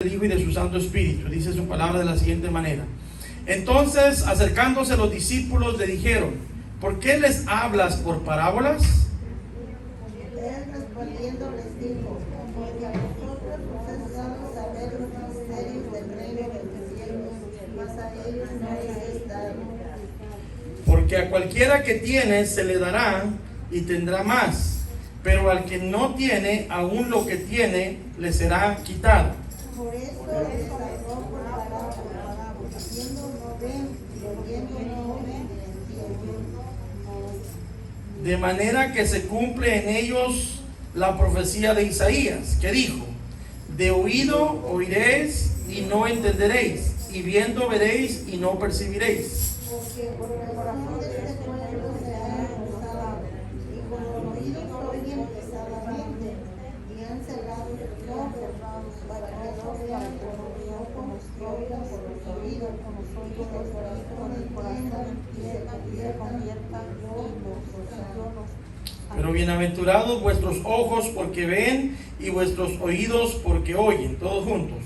del Hijo y de su Santo Espíritu. Dice su palabra de la siguiente manera: entonces, acercándose los discípulos, le dijeron: ¿por qué les hablas por parábolas? Él respondiendo les dijo: porque a vosotros os es dado saber los misterios del reino de los cielos, mas a ellos no les es dado. Porque a cualquiera que tiene se le dará y tendrá más, pero al que no tiene, aún lo que tiene le será quitado. Por eso les habló por parábolas, viendo no ven, y oyendo no ven, y oyendo no. De manera que se cumple en ellos la profecía de Isaías, que dijo: de oído oiréis y no entenderéis, y viendo veréis y no percibiréis. Porque por el corazón de este pueblo se ha engrosado, y con los oídos oyen pesadamente, y han cerrado sus ojos, para que no vean por los ojos, y oigan por los oídos, y con los corazones entiendan, y se conviertan, yo los. Pero bienaventurados vuestros ojos porque ven, y vuestros oídos porque oyen, todos juntos.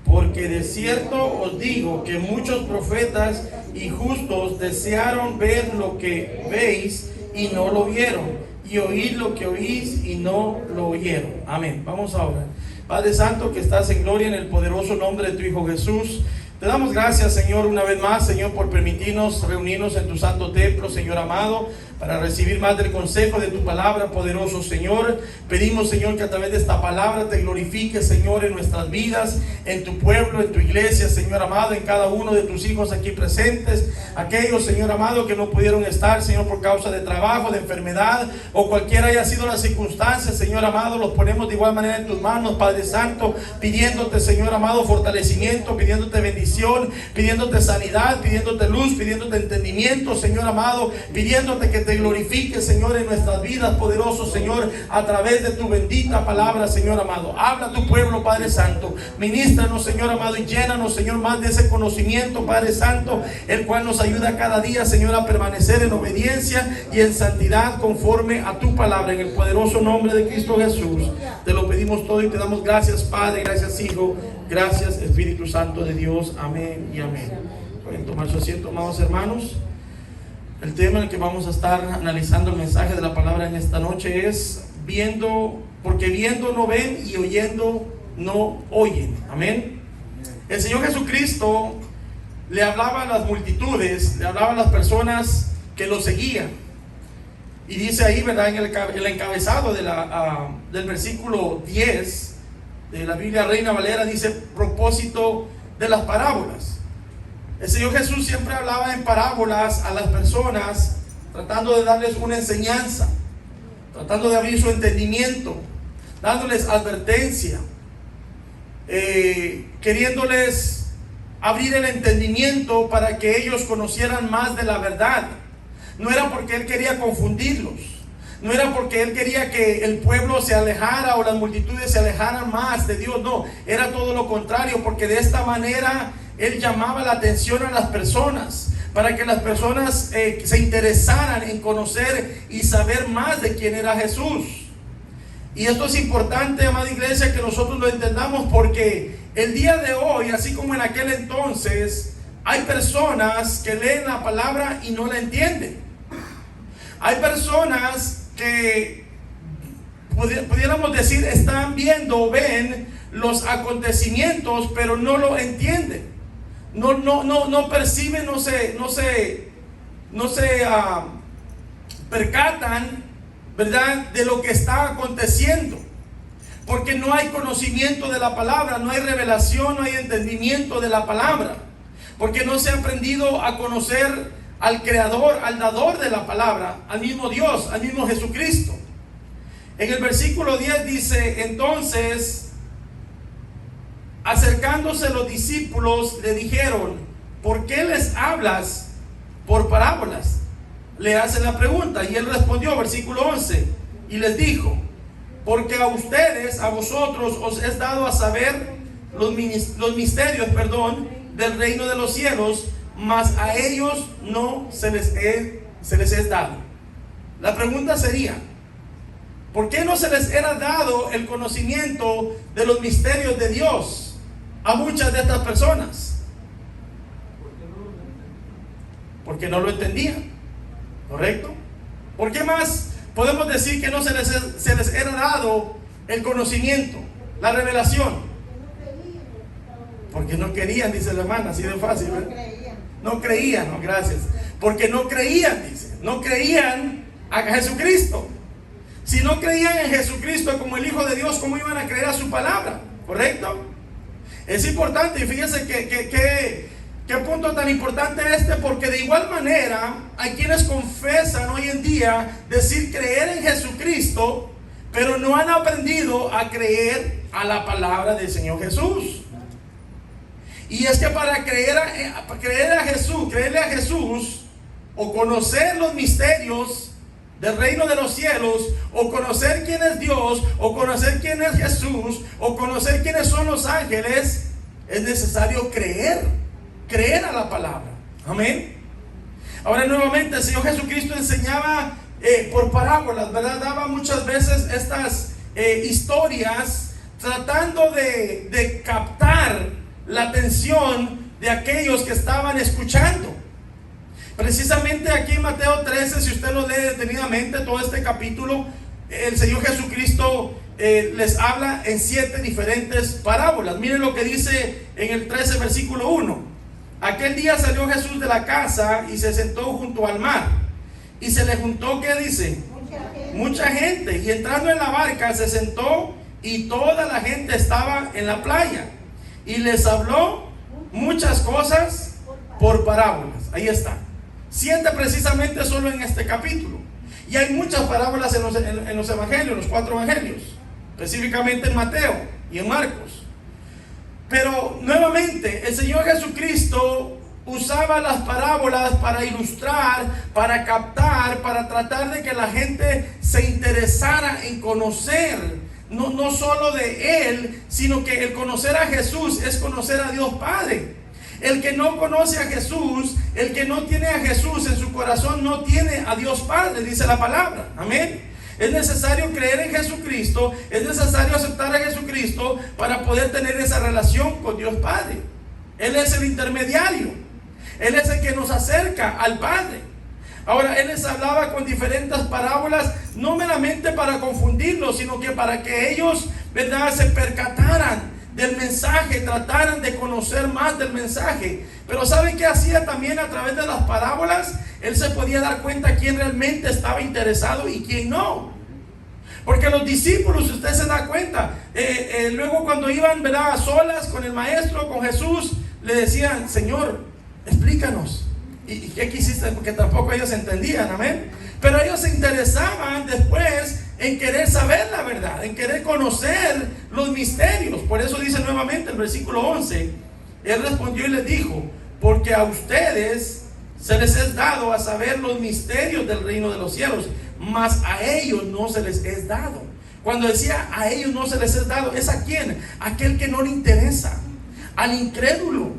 Porque de cierto os digo que muchos profetas y justos desearon ver lo que veis y no lo vieron, y oír lo que oís y no lo oyeron. Amén. Vamos a orar. Padre Santo, que estás en gloria, en el poderoso nombre de tu Hijo Jesús, te damos gracias, Señor, una vez más, Señor, por permitirnos reunirnos en tu santo templo, Señor amado, para recibir más del consejo de tu palabra, poderoso Señor. Pedimos, Señor, que a través de esta palabra te glorifiques, Señor, en nuestras vidas, en tu pueblo, en tu iglesia, Señor amado, en cada uno de tus hijos aquí presentes. Aquellos, Señor amado, que no pudieron estar, Señor, por causa de trabajo, de enfermedad, o cualquiera haya sido la circunstancia, Señor amado, los ponemos de igual manera en tus manos, Padre Santo, pidiéndote, Señor amado, fortalecimiento, pidiéndote bendición, pidiéndote sanidad, pidiéndote luz, pidiéndote entendimiento, Señor amado, pidiéndote que te glorifique, Señor, en nuestras vidas, poderoso Señor, a través de tu bendita palabra, Señor amado. Habla a tu pueblo, Padre Santo. Ministranos, Señor amado, y llénanos, Señor, más de ese conocimiento, Padre Santo, el cual nos ayuda cada día, Señor, a permanecer en obediencia y en santidad conforme a tu palabra. En el poderoso nombre de Cristo Jesús te lo pedimos todo y te damos gracias, Padre, gracias, Hijo, gracias, Espíritu Santo de Dios. Amén y amén. Pueden tomar su asiento, amados hermanos. El tema en el que vamos a estar analizando el mensaje de la palabra en esta noche es porque viendo no ven y oyendo no oyen. Amén. El Señor Jesucristo le hablaba a las multitudes, le hablaba a las personas que lo seguían. Y dice ahí, ¿verdad?, en el encabezado del versículo 10 de la Biblia Reina Valera, dice: propósito de las parábolas. El Señor Jesús siempre hablaba en parábolas a las personas, tratando de darles una enseñanza, tratando de abrir su entendimiento, dándoles advertencia, queriéndoles abrir el entendimiento para que ellos conocieran más de la verdad. No era porque Él quería confundirlos, no era porque Él quería que el pueblo se alejara o las multitudes se alejaran más de Dios, no, era todo lo contrario, porque de esta manera Él llamaba la atención a las personas, para que las personas se interesaran en conocer y saber más de quién era Jesús. Y esto es importante, amada iglesia, que nosotros lo entendamos, porque el día de hoy, así como en aquel entonces, hay personas que leen la palabra y no la entienden. Hay personas que pudiéramos decir están viendo o ven los acontecimientos, pero no lo entienden. No perciben, no se percatan, ¿verdad?, de lo que está aconteciendo, porque no hay conocimiento de la palabra, no hay revelación, no hay entendimiento de la palabra, porque no se ha aprendido a conocer al Creador, al dador de la palabra, al mismo Dios, al mismo Jesucristo. En el versículo 10 dice: entonces, acercándose los discípulos, le dijeron: ¿por qué les hablas por parábolas? Le hacen la pregunta, y él respondió, versículo 11, y les dijo: porque a ustedes, a vosotros, os es dado a saber los misterios, del reino de los cielos, mas a ellos no se les es dado. La pregunta sería: ¿por qué no se les era dado el conocimiento de los misterios de Dios a muchas de estas personas? Porque no lo entendían, ¿correcto? ¿Por qué más podemos decir que no se les era dado el conocimiento, la revelación? Porque no querían, dice la hermana, así de fácil, ¿verdad? No creían, no, gracias. Porque no creían, dice, no creían a Jesucristo. Si no creían en Jesucristo como el Hijo de Dios, ¿cómo iban a creer a su palabra? ¿Correcto? Es importante, y fíjense qué punto tan importante porque de igual manera hay quienes confesan hoy en día decir creer en Jesucristo, pero no han aprendido a creer a la palabra del Señor Jesús. Y es que para creerle a Jesús, o conocer los misterios del reino de los cielos, o conocer quién es Dios, o conocer quién es Jesús, o conocer quiénes son los ángeles, es necesario creer a la palabra. Amén. Ahora nuevamente el Señor Jesucristo enseñaba por parábolas, ¿verdad? Daba muchas veces estas historias tratando de captar la atención de aquellos que estaban escuchando. Precisamente aquí en Mateo 13, si usted lo lee detenidamente, todo este capítulo, el Señor Jesucristo les habla en 7 diferentes parábolas. Miren lo que dice en el 13, versículo 1. Aquel día salió Jesús de la casa y se sentó junto al mar. Y se le juntó, ¿qué dice? Mucha gente. Y entrando en la barca se sentó y toda la gente estaba en la playa. Y les habló muchas cosas por parábolas. Ahí está. 7 precisamente solo en este capítulo. Y hay muchas parábolas en los evangelios, los 4 evangelios. Específicamente en Mateo y en Marcos. Pero nuevamente el Señor Jesucristo usaba las parábolas para ilustrar, para captar, para tratar de que la gente se interesara en conocer. No solo de Él, sino que el conocer a Jesús es conocer a Dios Padre. El que no conoce a Jesús, el que no tiene a Jesús en su corazón, no tiene a Dios Padre, dice la palabra. Amén. Es necesario creer en Jesucristo, es necesario aceptar a Jesucristo para poder tener esa relación con Dios Padre. Él es el intermediario, Él es el que nos acerca al Padre. Ahora, Él les hablaba con diferentes parábolas, no meramente para confundirlos, sino que para que ellos, ¿verdad?, se percataran del mensaje, trataran de conocer más del mensaje. Pero ¿sabe qué hacía también a través de las parábolas? Él se podía dar cuenta quién realmente estaba interesado y quién no. Porque los discípulos, usted se da cuenta, luego cuando iban, ¿verdad?, a solas con el maestro, con Jesús, le decían: Señor, explícanos. ¿Y qué quisiste? Porque tampoco ellos entendían, amén. Pero ellos se interesaban después en querer saber la verdad, en querer conocer los misterios. Por eso dice nuevamente el versículo 11: Él respondió y les dijo: porque a ustedes se les es dado a saber los misterios del reino de los cielos, mas a ellos no se les es dado. Cuando decía a ellos no se les es dado, ¿es a quién? Aquel que no le interesa, al incrédulo,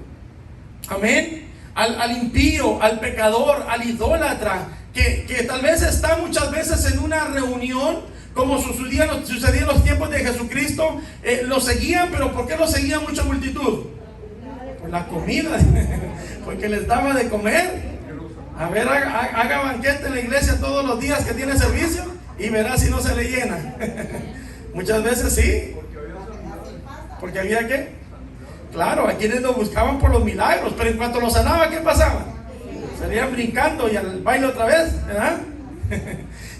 amén. Al impío, al pecador, al idólatra, que tal vez está muchas veces en una reunión, como sucedía en los tiempos de Jesucristo. Lo seguían, pero ¿por qué lo seguía mucha multitud? Por la comida, porque les daba de comer. A ver, haga banquete en la iglesia todos los días que tiene servicio y verá si no se le llena. Muchas veces sí. Porque había ¿qué? Claro, a quienes lo buscaban por los milagros, pero en cuanto lo sanaba, ¿qué pasaba? Salían brincando y al baile otra vez, ¿verdad?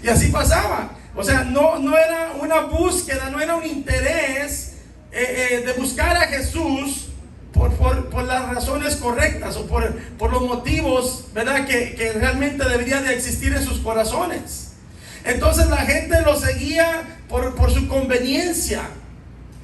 Y así pasaba. O sea, no era una búsqueda, no era un interés de buscar a Jesús por las razones correctas o por los motivos, ¿verdad?, que realmente deberían de existir en sus corazones. Entonces la gente lo seguía por su conveniencia.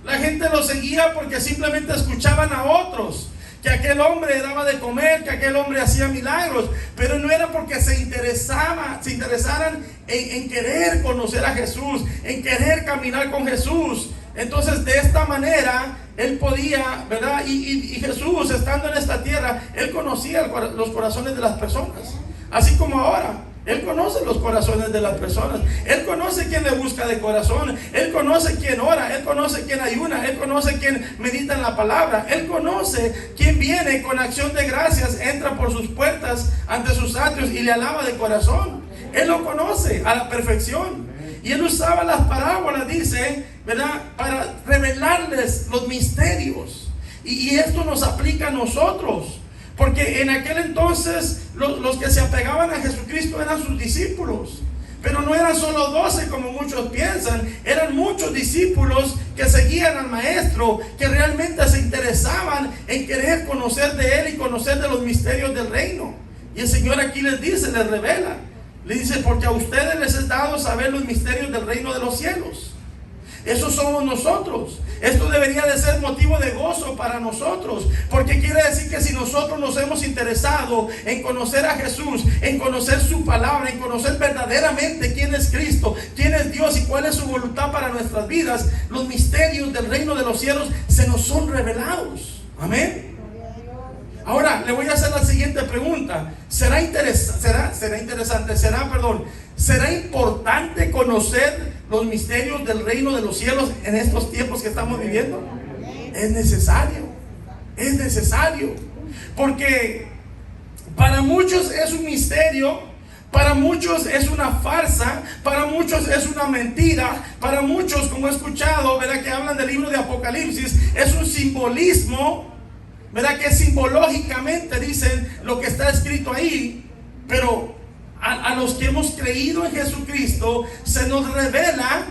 La gente lo seguía porque simplemente escuchaban a otros, que aquel hombre daba de comer, que aquel hombre hacía milagros, pero no era porque se interesaran en querer conocer a Jesús, en querer caminar con Jesús. Entonces de esta manera Él podía, ¿verdad? Y Jesús, estando en esta tierra, Él conocía los corazones de las personas. Así como ahora, Él conoce los corazones de las personas. Él conoce quién le busca de corazón. Él conoce quién ora. Él conoce quién ayuna. Él conoce quién medita en la palabra. Él conoce quién viene con acción de gracias, entra por sus puertas ante sus atrios y le alaba de corazón. Él lo conoce a la perfección. Y Él usaba las parábolas, dice, ¿verdad?, para revelarles los misterios. Y esto nos aplica a nosotros. Porque en aquel entonces los que se apegaban a Jesucristo eran sus discípulos. Pero no eran solo 12 como muchos piensan. Eran muchos discípulos que seguían al Maestro, que realmente se interesaban en querer conocer de Él y conocer de los misterios del reino. Y el Señor aquí les dice, les revela. Le dice, porque a ustedes les es dado saber los misterios del reino de los cielos. Eso somos nosotros. Esto debería de ser motivo de gozo para nosotros, porque quiere decir que si nosotros nos hemos interesado en conocer a Jesús, en conocer su palabra, en conocer verdaderamente quién es Cristo, quién es Dios y cuál es su voluntad para nuestras vidas, los misterios del reino de los cielos se nos son revelados. Amén. Ahora le voy a hacer la siguiente pregunta. ¿Será importante conocer los misterios del reino de los cielos en estos tiempos que estamos viviendo? Es necesario. Es necesario. Porque para muchos es un misterio, para muchos es una farsa, para muchos es una mentira, para muchos, como he escuchado, ¿verdad?, que hablan del libro de Apocalipsis, es un simbolismo, ¿verdad?, que simbológicamente dicen lo que está escrito ahí. Pero a los que hemos creído en Jesucristo se nos revela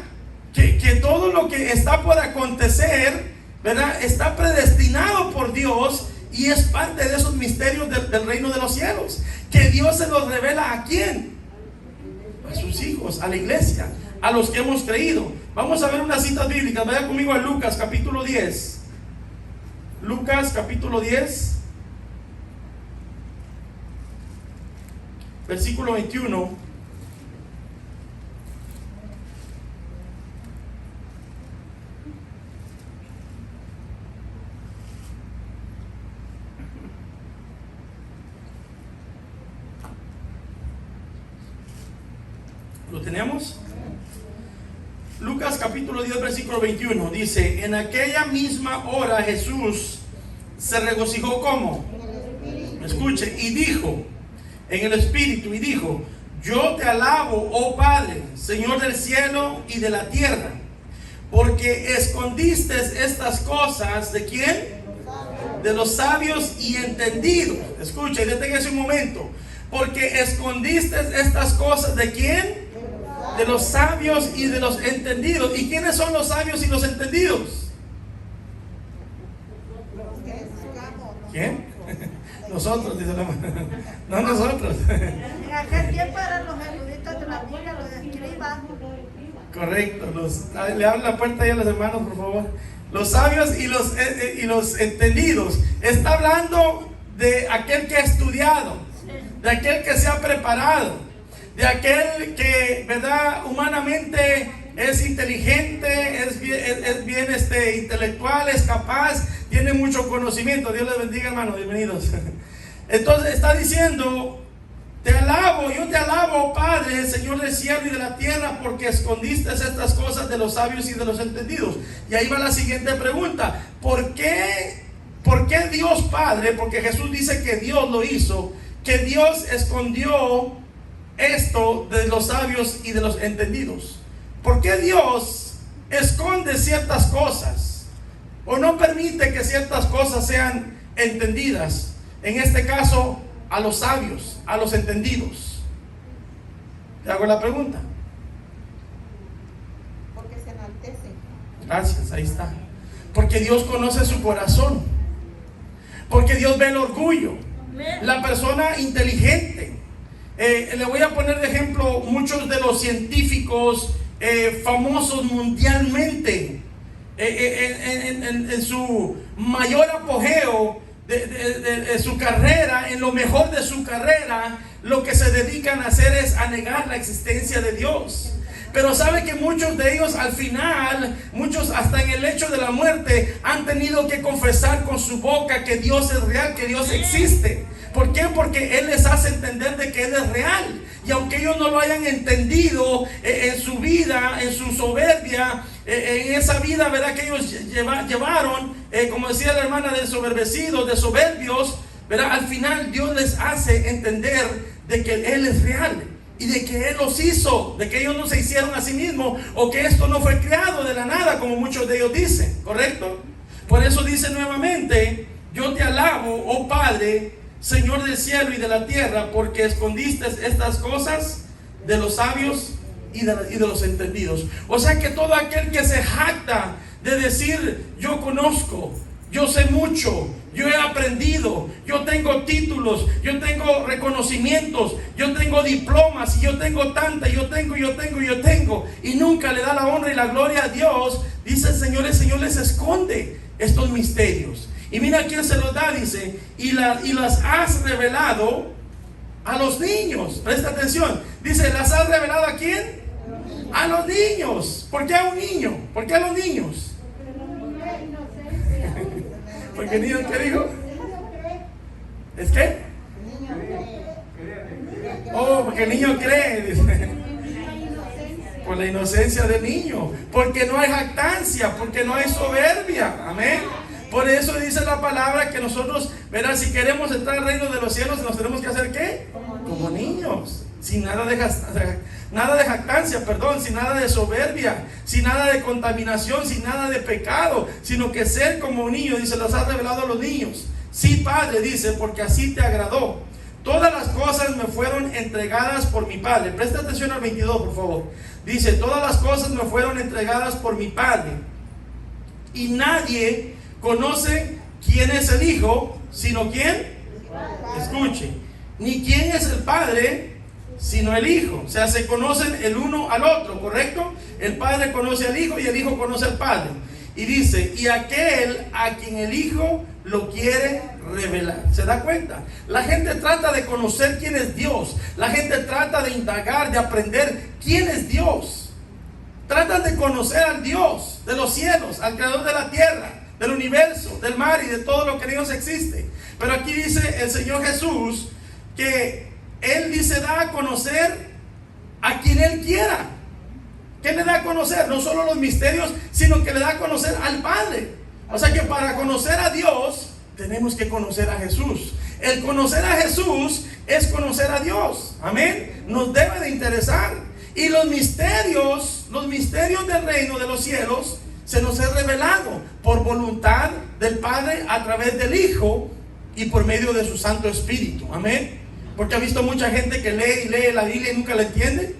que todo lo que está por acontecer, ¿verdad?, está predestinado por Dios y es parte de esos misterios del reino de los cielos. Que Dios se los revela ¿a quién? A sus hijos, a la iglesia, a los que hemos creído. Vamos a ver unas citas bíblicas. Vaya conmigo a Lucas capítulo 10. Lucas capítulo 10, versículo 21. ¿Lo tenemos? Lucas capítulo 10 versículo 21 dice: en aquella misma hora Jesús se regocijó. ¿Cómo? Escuche, y dijo, en el espíritu, y dijo: yo te alabo, oh Padre, Señor del cielo y de la tierra, porque escondiste estas cosas ¿de quién? De los sabios y entendidos. Escuche, deténgase un momento. Porque escondiste estas cosas ¿de quién? De los sabios y de los entendidos. ¿Y quiénes son los sabios y los entendidos? ¿Quién? Nosotros, dice la mano. No nosotros. En aquel tiempo eran los eruditos de la Biblia, los escribas. Correcto. Le abren la puerta ahí a los hermanos, por favor. Los sabios y los entendidos. Está hablando de aquel que ha estudiado, de aquel que se ha preparado, de aquel que, ¿verdad?, humanamente es inteligente, es bien intelectual, es capaz, tiene mucho conocimiento. Dios les bendiga, hermanos, bienvenidos. Entonces está diciendo: te alabo, yo te alabo, Padre, Señor del cielo y de la tierra, porque escondiste estas cosas de los sabios y de los entendidos. Y ahí va la siguiente pregunta: ¿por qué Dios Padre? Porque Jesús dice que Dios lo hizo, que Dios escondió esto de los sabios y de los entendidos. ¿Por qué Dios esconde ciertas cosas o no permite que ciertas cosas sean entendidas? En este caso, a los sabios, a los entendidos. Te hago la pregunta. Porque se enaltece. Gracias, ahí está. Porque Dios conoce su corazón. Porque Dios ve el orgullo. La persona inteligente. Le voy a poner de ejemplo muchos de los científicos famosos mundialmente, en su mayor apogeo de su carrera, en lo mejor de su carrera, lo que se dedican a hacer es a negar la existencia de Dios. Pero sabe que muchos de ellos al final, muchos hasta en el hecho de la muerte, han tenido que confesar con su boca que Dios es real, que Dios existe. ¿Por qué? Porque Él les hace entender de que Él es real. Y aunque ellos no lo hayan entendido en su vida, en su soberbia, en esa vida, ¿verdad?, que ellos llevaron, como decía la hermana, de ensoberbecidos, de soberbios, ¿verdad? Al final Dios les hace entender de que Él es real y de que Él los hizo, de que ellos no se hicieron a sí mismos, o que esto no fue creado de la nada, como muchos de ellos dicen, ¿correcto? Por eso dice nuevamente: yo te alabo, oh Padre, Señor del cielo y de la tierra, porque escondiste estas cosas de los sabios y de los entendidos. O sea que todo aquel que se jacta de decir: yo conozco, yo sé mucho, yo he aprendido, yo tengo títulos, yo tengo reconocimientos, yo tengo diplomas, y yo tengo tanta, yo tengo, y nunca le da la honra y la gloria a Dios, dice el Señor les esconde estos misterios. Y mira quién se los da, dice: y las has revelado a los niños. Presta atención, dice: ¿las has revelado a quién? A los niños. ¿Por qué a un niño? ¿Por qué a los niños? Porque el niño, ¿qué dijo? ¿Es qué? Oh, porque el niño cree, dice. Por la inocencia del niño, porque no hay jactancia, porque no hay soberbia. Amén. Por eso dice la palabra que nosotros, verán, si queremos entrar al reino de los cielos, nos tenemos que hacer ¿qué? Como niños, sin nada de jactancia, sin nada de soberbia, sin nada de contaminación, sin nada de pecado, sino que ser como niños. Dice: las has revelado a los niños. Sí, Padre, dice, porque así te agradó. Todas las cosas me fueron entregadas por mi Padre. Presta atención al 22, por favor. Dice: todas las cosas me fueron entregadas por mi Padre, y nadie conoce quién es el Hijo, sino quién. Escuche, ni quién es el Padre, sino el Hijo. O sea, se conocen el uno al otro, ¿correcto? El Padre conoce al Hijo y el Hijo conoce al Padre. Y dice: y aquel a quien el Hijo lo quiere revelar. ¿Se da cuenta? La gente trata de conocer quién es Dios. La gente trata de indagar, de aprender quién es Dios. Tratan de conocer al Dios de los cielos, al creador de la tierra, del universo, del mar y de todo lo que en ellos existe. Pero aquí dice el Señor Jesús que Él dice: da a conocer a quien Él quiera. ¿Qué le da a conocer? No solo los misterios, sino que le da a conocer al Padre. O sea que para conocer a Dios tenemos que conocer a Jesús. El conocer a Jesús es conocer a Dios. Amén. Nos debe de interesar. Y los misterios del reino de los cielos se nos es revelado por voluntad del Padre a través del Hijo y por medio de su Santo Espíritu. Amén. Porque ha visto mucha gente que lee y lee la Biblia y nunca la entiende,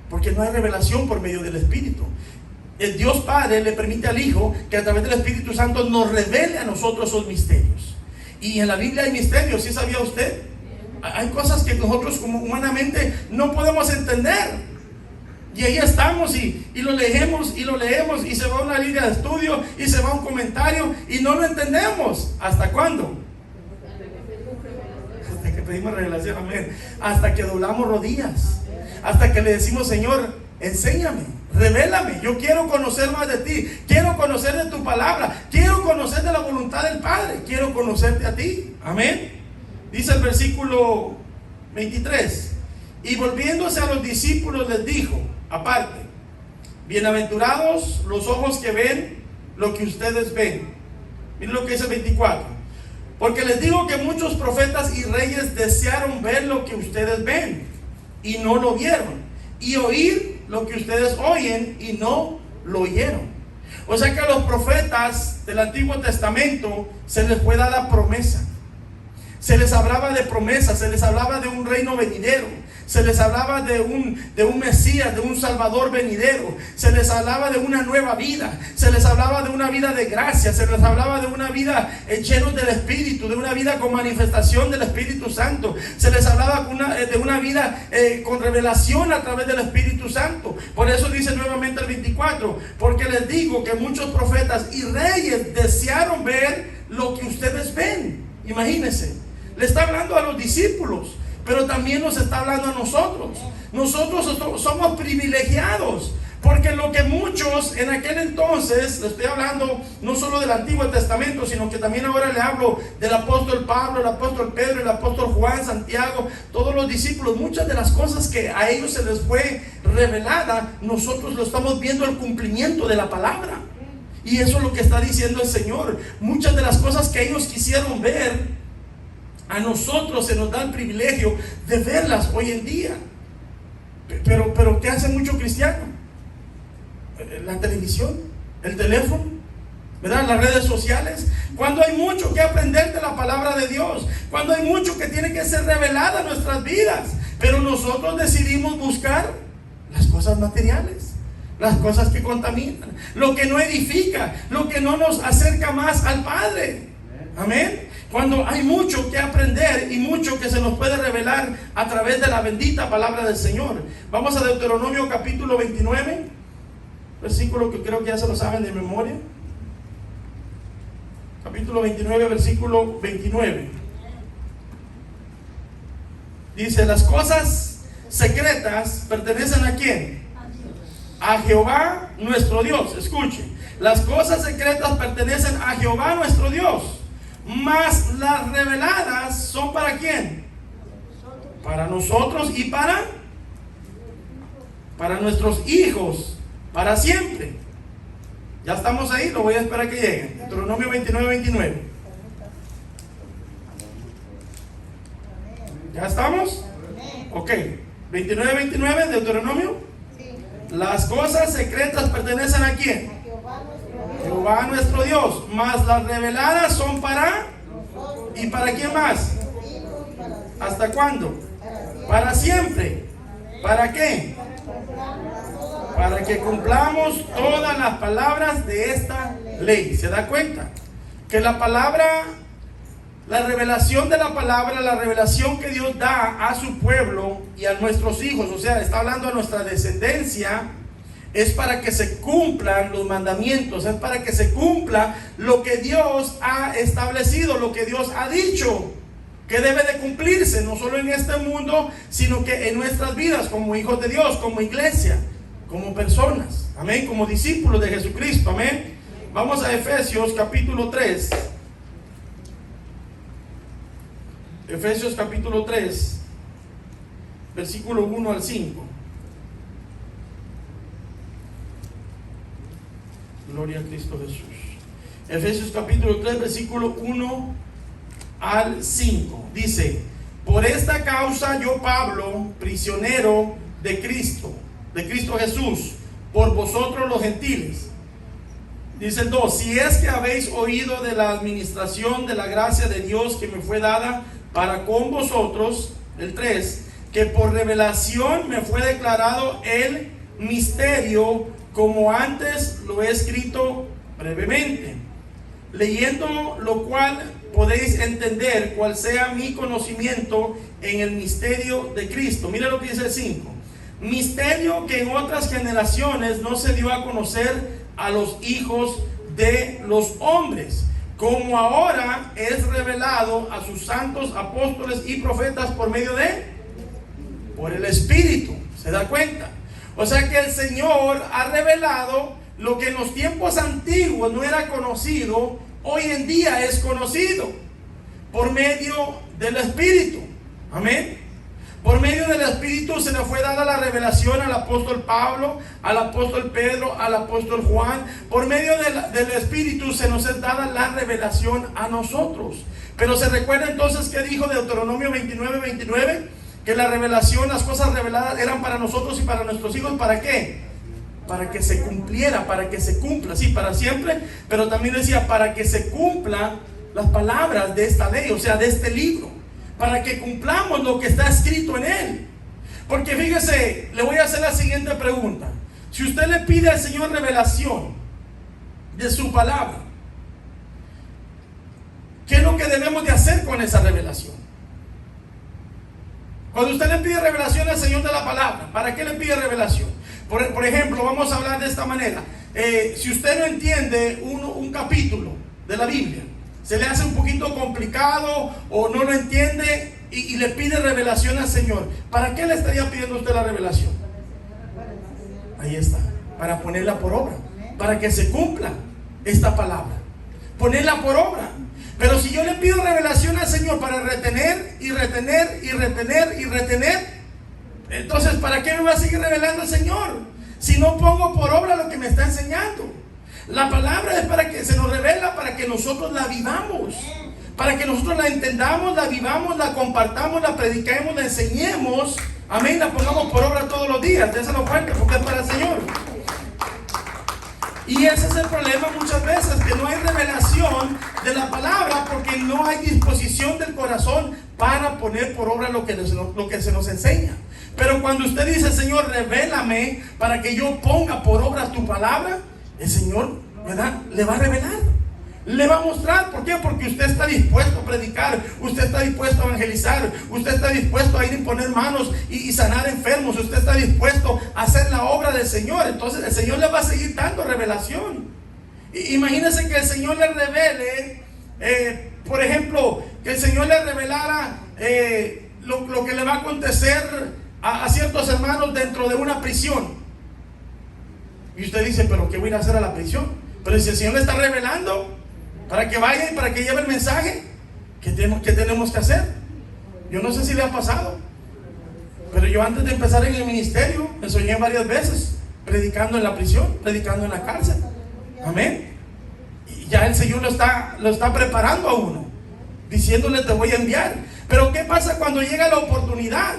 porque no hay revelación por medio del Espíritu. El Dios Padre le permite al Hijo que a través del Espíritu Santo nos revele a nosotros esos misterios. Y en la Biblia hay misterios, ¿sí sabía usted? Hay cosas que nosotros como humanamente no podemos entender. Y ahí estamos y lo leemos y se va una línea de estudio y se va un comentario y no lo entendemos. ¿Hasta cuándo? Hasta que pedimos revelación, amén. Hasta que doblamos rodillas. Hasta que le decimos: Señor, enséñame, revélame. Yo quiero conocer más de ti. Quiero conocer de tu palabra. Quiero conocer de la voluntad del Padre. Quiero conocerte a ti. Amén. Dice el versículo 23. Y volviéndose a los discípulos les dijo aparte: bienaventurados los ojos que ven lo que ustedes ven. Miren lo que dice el 24. Porque les digo que muchos profetas y reyes desearon ver lo que ustedes ven y no lo vieron, y oír lo que ustedes oyen y no lo oyeron. O sea que a los profetas del Antiguo Testamento se les fue dada promesa. Se les hablaba de promesas, se les hablaba de un reino venidero, se les hablaba de un Mesías, de un Salvador venidero, se les hablaba de una nueva vida, se les hablaba de una vida de gracia, se les hablaba de una vida llena del Espíritu, de una vida con manifestación del Espíritu Santo, se les hablaba de una vida con revelación a través del Espíritu Santo. Por eso dice nuevamente el 24: porque les digo que muchos profetas y reyes desearon ver lo que ustedes ven. Imagínense, le está hablando a los discípulos, pero también nos está hablando a nosotros. Nosotros somos privilegiados Porque lo que muchos en aquel entonces, le estoy hablando no solo del Antiguo Testamento, sino que también ahora le hablo del apóstol Pablo, el apóstol Pedro, el apóstol Juan, Santiago, todos los discípulos, muchas de las cosas que a ellos se les fue revelada, nosotros lo estamos viendo el cumplimiento de la palabra. Y eso es lo que está diciendo el Señor. Muchas de las cosas que ellos quisieron ver, a nosotros se nos da el privilegio de verlas hoy en día. Pero ¿qué hace mucho cristiano? La televisión, el teléfono, ¿verdad? Las redes sociales. Cuando hay mucho que aprender de la palabra de Dios, cuando hay mucho que tiene que ser revelado en nuestras vidas, pero nosotros decidimos buscar las cosas materiales, las cosas que contaminan, lo que no edifica, lo que no nos acerca más al Padre. Amén. Cuando hay mucho que aprender y mucho que se nos puede revelar a través de la bendita palabra del Señor. Vamos a Deuteronomio capítulo 29, versículo que creo que ya se lo saben de memoria. Capítulo 29, versículo 29. Dice: las cosas secretas pertenecen ¿a quién? A Jehová nuestro Dios. Escuchen, las cosas secretas pertenecen a Jehová nuestro Dios, mas las reveladas son ¿para quién? Para nosotros y para nuestros hijos, para siempre. Ya estamos ahí, lo voy a esperar que lleguen. Deuteronomio 29, 29. ¿Ya estamos? Ok. 29, 29, Deuteronomio. Las cosas secretas pertenecen ¿a quién? Jehová nuestro Dios. Mas las reveladas son para... ¿Y para quién más? ¿Hasta cuándo? Para siempre. ¿Para qué? Para que cumplamos todas las palabras de esta ley. ¿Se da cuenta? Que la palabra, la revelación de la palabra, la revelación que Dios da a su pueblo y a nuestros hijos, o sea, está hablando a nuestra descendencia, es para que se cumplan los mandamientos, es para que se cumpla lo que Dios ha establecido, lo que Dios ha dicho que debe de cumplirse, no solo en este mundo, sino que en nuestras vidas como hijos de Dios, como iglesia, como personas, amén, como discípulos de Jesucristo, amén. Vamos a Efesios capítulo 3. Efesios capítulo 3, versículo 1 al 5. Gloria a Cristo Jesús. Efesios capítulo 3, versículo 1 al 5. Dice: por esta causa yo, Pablo, prisionero de Cristo Jesús, por vosotros los gentiles. Dice el 2: si es que habéis oído de la administración de la gracia de Dios que me fue dada para con vosotros. El 3: que por revelación me fue declarado el misterio, como antes lo he escrito brevemente, leyendo lo cual podéis entender cuál sea mi conocimiento en el misterio de Cristo. Mira lo que dice el 5: misterio que en otras generaciones no se dio a conocer a los hijos de los hombres, como ahora es revelado a sus santos apóstoles y profetas por el Espíritu. ¿Se da cuenta? O sea que el Señor ha revelado lo que en los tiempos antiguos no era conocido, hoy en día es conocido por medio del Espíritu. Amén. Por medio del Espíritu se le fue dada la revelación al apóstol Pablo, al apóstol Pedro, al apóstol Juan. Por medio del Espíritu se nos es dada la revelación a nosotros. Pero se recuerda entonces que dijo Deuteronomio 29, 29, que la revelación, las cosas reveladas eran para nosotros y para nuestros hijos. ¿Para qué? Para que se cumpliera, para que se cumpla, sí, para siempre. Pero también decía, para que se cumplan las palabras de esta ley, o sea, de este libro, para que cumplamos lo que está escrito en él. Porque fíjese, le voy a hacer la siguiente pregunta: si usted le pide al Señor revelación de su palabra, ¿qué es lo que debemos de hacer con esa revelación? Cuando usted le pide revelación al Señor de la palabra, ¿para qué le pide revelación? Por ejemplo, vamos a hablar de esta manera. Si usted no entiende un capítulo de la Biblia, se le hace un poquito complicado o no lo entiende y le pide revelación al Señor, ¿para qué le estaría pidiendo usted la revelación? Ahí está. para ponerla por obra, para que se cumpla esta palabra, ponerla por obra. Pero si yo le pido revelación al Señor para retener y retener y retener y retener, entonces ¿para qué me va a seguir revelando el Señor si no pongo por obra lo que me está enseñando? La palabra es para que se nos revela, para que nosotros la vivamos, para que nosotros la entendamos, la vivamos, la compartamos, la prediquemos, la enseñemos. Amén, la pongamos por obra todos los días. Déselo fuerte porque es para el Señor. Y ese es el problema muchas veces, que no hay revelación de la palabra porque no hay disposición del corazón para poner por obra lo que se nos enseña. Pero cuando usted dice, Señor, revélame para que yo ponga por obra tu palabra, el Señor, ¿verdad?, le va a revelar, le va a mostrar. ¿Por qué? Porque usted está dispuesto a predicar, usted está dispuesto a evangelizar, usted está dispuesto a ir y poner manos y sanar enfermos, usted está dispuesto a hacer la obra del Señor. Entonces el Señor le va a seguir dando revelación. Imagínese que el Señor le revele, por ejemplo, que el Señor le revelara lo que le va a acontecer a ciertos hermanos dentro de una prisión. Y usted dice, pero ¿qué voy a ir a hacer a la prisión? Pero si el Señor le está revelando para que vaya y para que lleve el mensaje, ¿qué tenemos que hacer? Yo no sé si le ha pasado, pero yo antes de empezar en el ministerio me soñé varias veces predicando en la prisión, predicando en la cárcel. Amén. Y ya el Señor lo está preparando a uno, diciéndole, te voy a enviar. Pero ¿qué pasa cuando llega la oportunidad?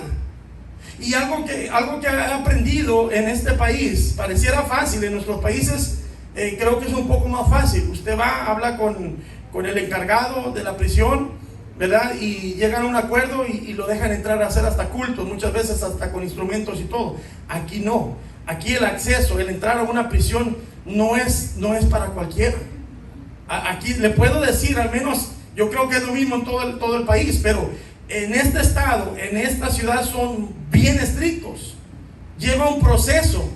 Y algo que he aprendido en este país, pareciera fácil, en nuestros países creo que es un poco más fácil. Usted va, habla con el encargado de la prisión, ¿verdad? Y llegan a un acuerdo y lo dejan entrar a hacer hasta cultos, muchas veces hasta con instrumentos y todo. Aquí no. Aquí el acceso, el entrar a una prisión no es para cualquiera. Aquí le puedo decir, al menos yo creo que es lo mismo en todo el país, pero en este estado, en esta ciudad son bien estrictos. Lleva un proceso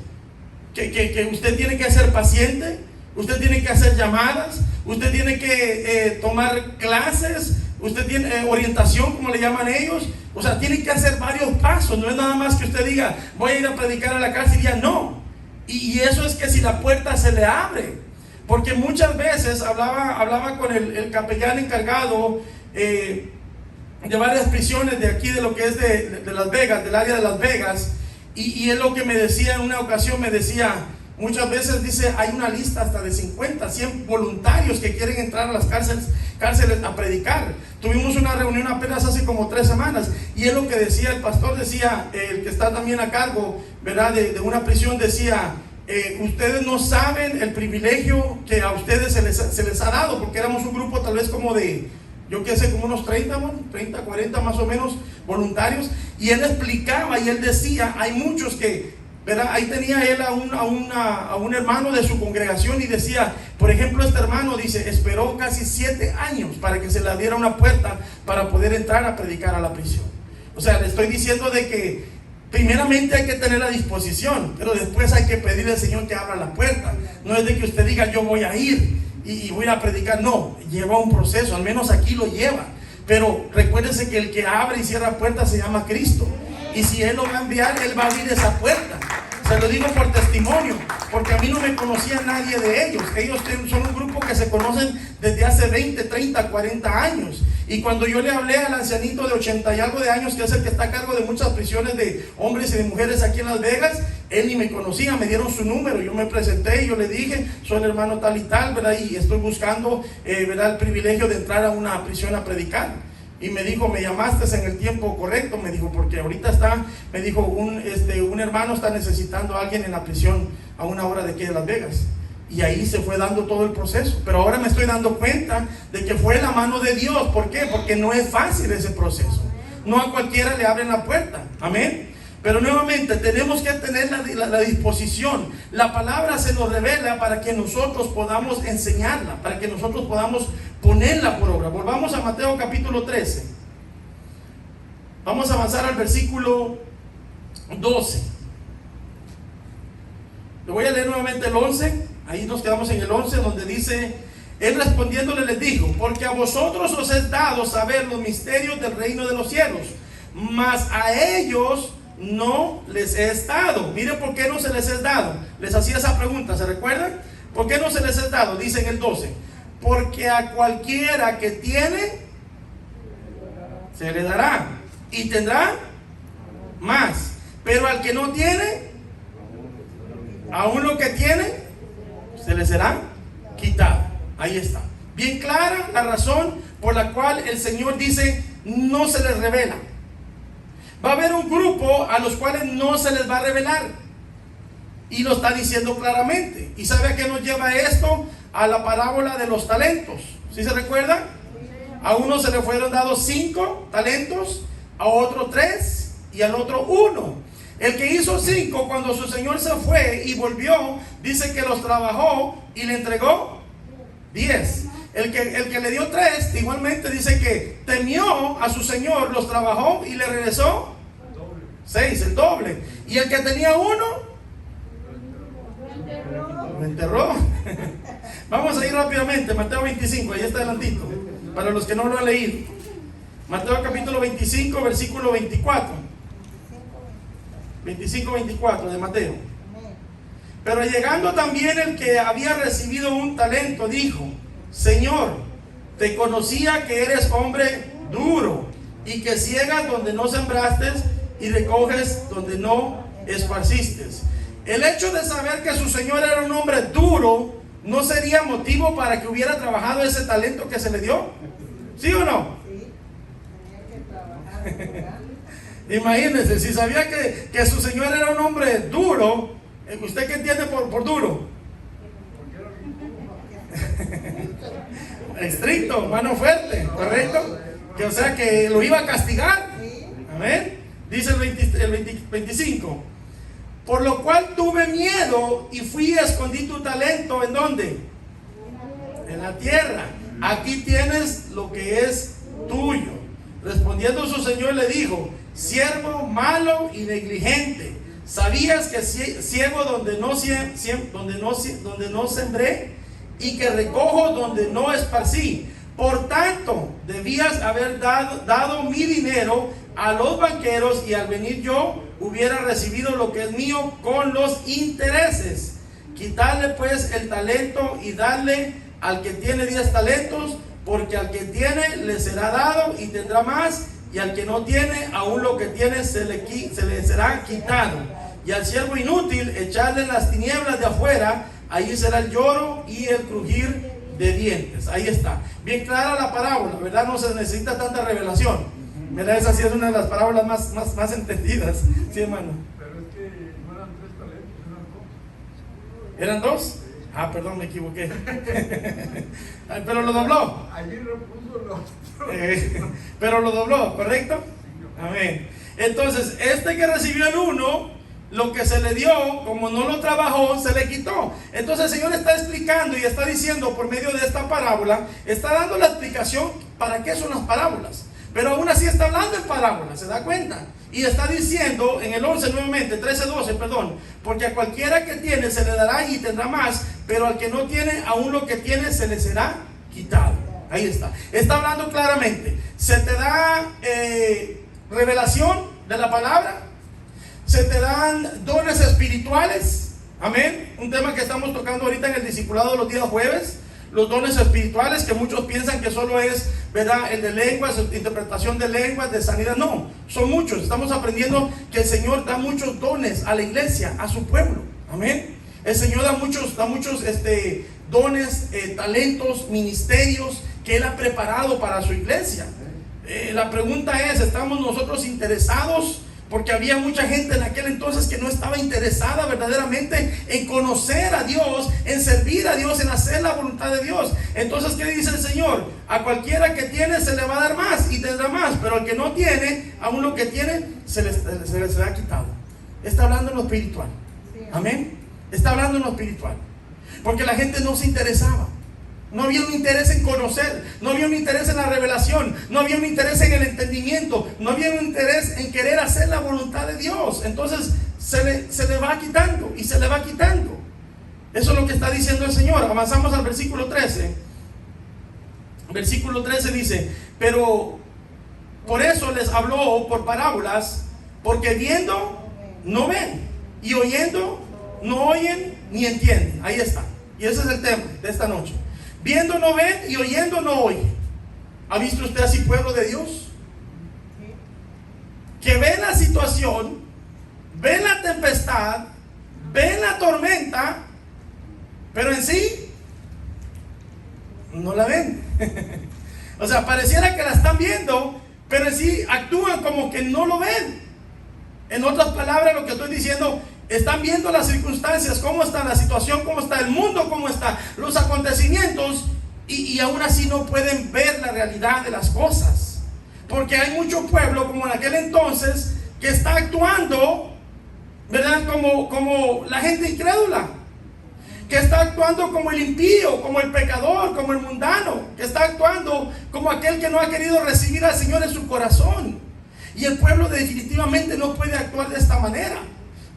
que usted tiene que ser paciente, usted tiene que hacer llamadas, usted tiene que tomar clases, usted tiene orientación, como le llaman ellos. O sea, tiene que hacer varios pasos. No es nada más que usted diga, voy a ir a predicar a la cárcel y ya no. Y eso es que si la puerta se le abre, porque muchas veces hablaba con el capellán encargado de varias prisiones de aquí, de lo que es de Las Vegas, del área de Las Vegas, y él lo que me decía en una ocasión, me decía, muchas veces dice, hay una lista hasta de 50, 100 voluntarios que quieren entrar a las cárceles a predicar. Tuvimos una reunión apenas hace como 3 semanas, y él lo que decía, el pastor decía, el que está también a cargo, ¿verdad?, de una prisión, decía, ustedes no saben el privilegio que a ustedes se les ha dado, porque éramos un grupo tal vez como de, yo qué sé, como unos 30, 40 más o menos voluntarios, y él explicaba y él decía, hay muchos que, ¿verdad? Ahí tenía él a un hermano de su congregación y decía, por ejemplo, este hermano dice, esperó casi 7 años para que se le diera una puerta para poder entrar a predicar a la prisión. O sea, le estoy diciendo de que primeramente hay que tener la disposición, pero después hay que pedirle al Señor que abra la puerta. No es de que usted diga, yo voy a ir y voy a predicar. No, lleva un proceso, al menos aquí lo lleva. Pero recuérdese que el que abre y cierra puertas se llama Cristo. Y si Él lo va a enviar, Él va a abrir esa puerta. Se lo digo por testimonio, porque a mí no me conocía nadie de ellos. Ellos son un grupo que se conocen desde hace 20, 30, 40 años. Y cuando yo le hablé al ancianito de 80 y algo de años, que es el que está a cargo de muchas prisiones de hombres y de mujeres aquí en Las Vegas, él ni me conocía, me dieron su número. Yo me presenté y yo le dije, soy el hermano tal y tal, ¿verdad? Y estoy buscando, ¿verdad?, el privilegio de entrar a una prisión a predicar. Y me dijo, me llamaste en el tiempo correcto, me dijo, porque ahorita me dijo, un hermano está necesitando a alguien en la prisión a una hora de aquí de Las Vegas. Y ahí se fue dando todo el proceso. Pero ahora me estoy dando cuenta de que fue la mano de Dios. ¿Por qué? Porque no es fácil ese proceso. No a cualquiera le abren la puerta. Amén. Pero nuevamente tenemos que tener la disposición. La palabra se nos revela para que nosotros podamos enseñarla, para que nosotros podamos ponerla por obra. Volvamos a Mateo capítulo 13. Vamos a avanzar al versículo 12. Le voy a leer nuevamente el 11. Ahí nos quedamos en el 11, donde dice, Él respondiéndole les dijo, porque a vosotros os es dado saber los misterios del reino de los cielos, mas a ellos no les es dado. Miren por qué no se les es dado. Les hacía esa pregunta, ¿se recuerdan? ¿Por qué no se les es dado? Dice en el 12: porque a cualquiera que tiene, se le dará y tendrá más. Pero al que no tiene, aún lo que tiene, se le será quitado. Ahí está. Bien clara la razón por la cual el Señor dice, no se les revela. Va a haber un grupo a los cuales no se les va a revelar. Y lo está diciendo claramente. ¿Y sabe a qué nos lleva esto? A la parábola de los talentos. ¿Sí se recuerda? A uno se le fueron dados 5 talentos, a otro 3 y al otro 1. El que hizo 5, cuando su señor se fue y volvió, dice que los trabajó y le entregó 10. El que le dio 3, igualmente dice que temió a su señor, los trabajó y le regresó 6, el doble. Y el que tenía 1, lo enterró. Vamos a ir rápidamente, Mateo 25, ahí está adelantito, para los que no lo han leído. Mateo capítulo 25, versículo 24. 25-24 de Mateo. Pero llegando también el que había recibido un talento, dijo: Señor, te conocía que eres hombre duro y que ciegas donde no sembraste y recoges donde no esparciste. El hecho de saber que su señor era un hombre duro, ¿no sería motivo para que hubiera trabajado ese talento que se le dio? ¿Sí o no? Sí, tenía que trabajar. Imagínense, si sabía que su señor era un hombre duro, ¿usted qué entiende por duro? Estricto, mano fuerte, ¿correcto? Que o sea que lo iba a castigar. Amén. Dice el 25: por lo cual tuve miedo y fui y escondí tu talento. ¿En dónde? En la tierra. Aquí tienes lo que es tuyo. Respondiendo su señor le dijo: siervo malo y negligente, ¿sabías que ciego donde no sembré y que recojo donde no esparcí? Por tanto, debías haber dado mi dinero a los banqueros, y al venir yo hubiera recibido lo que es mío con los intereses. Quitarle pues el talento y darle al que tiene 10 talentos, porque al que tiene le será dado y tendrá más, y al que no tiene, aún lo que tiene se le será quitado. Y al siervo inútil echarle en las tinieblas de afuera, allí será el lloro y el crujir de dientes. Ahí está, bien clara la parábola, ¿verdad? No se necesita tanta revelación, ¿verdad? Esa sí es una de las parábolas más entendidas. Sí, hermano. Pero es que no eran 3 talentos, ¿Eran 2? Ah, perdón, me equivoqué. Pero lo dobló. allí repuso los Pero lo dobló, ¿correcto? Amén. Entonces, este que recibió el 1, lo que se le dio, como no lo trabajó, se le quitó. Entonces el Señor está explicando y está diciendo por medio de esta parábola, está dando la explicación para qué son las parábolas. Pero aún así está hablando en parábolas, ¿se da cuenta? Y está diciendo en el 11 nuevamente, 13-12, perdón: porque a cualquiera que tiene se le dará y tendrá más, pero al que no tiene, aún lo que tiene se le será quitado. Ahí está. Está hablando claramente. Se te da revelación de la palabra. Se te dan dones espirituales. Amén. Un tema que estamos tocando ahorita en el discipulado los días jueves. Los dones espirituales, que muchos piensan que solo es, ¿verdad?, el de lenguas, interpretación de lenguas, de sanidad. No, son muchos. Estamos aprendiendo que el Señor da muchos dones a la iglesia, a su pueblo. Amén. El Señor da muchos dones, talentos, ministerios que Él ha preparado para su iglesia. La pregunta es, ¿estamos nosotros interesados? Porque había mucha gente en aquel entonces que no estaba interesada verdaderamente en conocer a Dios, en servir a Dios, en hacer la voluntad de Dios. Entonces, ¿qué dice el Señor? A cualquiera que tiene se le va a dar más y tendrá más, pero al que no tiene, aún lo que tiene se le será quitado. Está hablando en lo espiritual. Amén. Está hablando en lo espiritual. Porque la gente no se interesaba. No había un interés en conocer, no había un interés en la revelación, no había un interés en el entendimiento, no había un interés en querer hacer la voluntad de Dios. Entonces se le va quitando y se le va quitando. Eso es lo que está diciendo el Señor. Avanzamos al versículo 13. Versículo 13 dice: pero por eso les habló por parábolas, Porque viendo no ven, y oyendo no oyen ni entienden. Ahí está. Y ese es el tema de esta noche. Viendo no ven y oyendo no oyen. ¿Ha visto usted así, pueblo de Dios? Que ven la situación, ven la tempestad, ven la tormenta, pero en sí no la ven. O sea, pareciera que la están viendo, pero en sí actúan como que no lo ven. En otras palabras, lo que estoy diciendo, están viendo las circunstancias, cómo está la situación, cómo está el mundo, cómo están los acontecimientos, y aún así no pueden ver la realidad de las cosas. Porque hay mucho pueblo, como en aquel entonces, que está actuando, ¿verdad? Como la gente incrédula, que está actuando como el impío, como el pecador, como el mundano, que está actuando como aquel que no ha querido recibir al Señor en su corazón. Y el pueblo definitivamente no puede actuar de esta manera,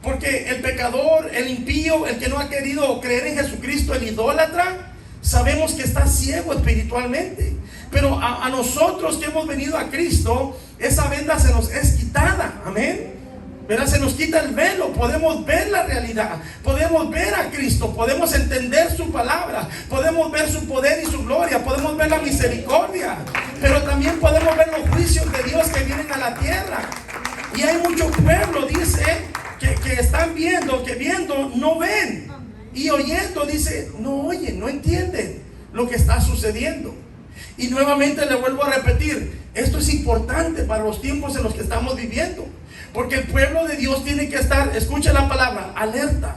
porque el pecador, el impío, el que no ha querido creer en Jesucristo, el idólatra, sabemos que está ciego espiritualmente. Pero a nosotros que hemos venido a Cristo, esa venda se nos es quitada. Amén. ¿Verdad? Se nos quita el velo, podemos ver la realidad, podemos ver a Cristo, podemos entender su palabra, podemos ver su poder y su gloria, podemos ver la misericordia, pero también podemos ver los juicios de Dios que vienen a la tierra. Y hay mucho pueblo, dice, que están viendo, que viendo no ven, y oyendo, dice, no oyen, no entienden lo que está sucediendo. Y nuevamente le vuelvo a repetir, esto es importante para los tiempos en los que estamos viviendo, porque el pueblo de Dios tiene que estar, escuche la palabra, alerta,